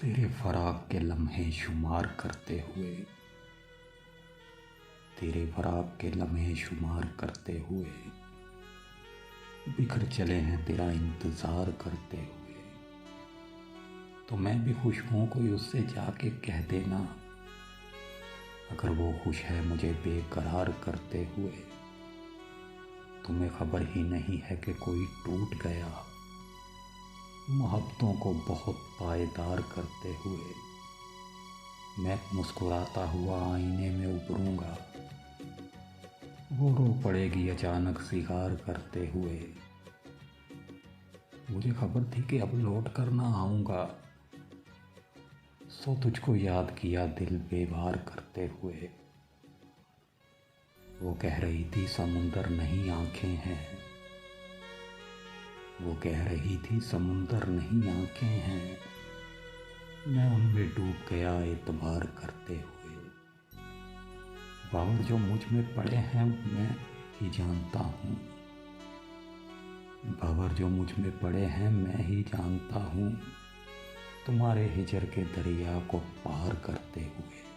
तेरे फराक के लम्हे शुमार करते हुए, तेरे फराक के लम्हे शुमार करते हुए बिखर चले हैं तेरा इंतज़ार करते हुए। तो मैं भी खुश हूँ, कोई उससे जाके कह देना, अगर वो खुश है मुझे बेकरार करते हुए। तुम्हें खबर ही नहीं है कि कोई टूट गया मोहब्बतों को बहुत पायदार करते हुए। मैं मुस्कुराता हुआ आईने में उभरूंगा, वो रो पड़ेगी अचानक सिगार करते हुए। मुझे खबर थी कि अब लौट कर ना आऊँगा, सो तुझको याद किया दिल बेवार करते हुए। वो कह रही थी समुंदर नहीं आँखें हैं, वो कह रही थी समुंदर नहीं आँखें हैं, मैं उनमें डूब गया एतबार करते हुए। बावर जो मुझ में पड़े हैं मैं ही जानता हूँ, बावर जो मुझ में पड़े हैं मैं ही जानता हूँ, तुम्हारे हिजर के दरिया को पार करते हुए।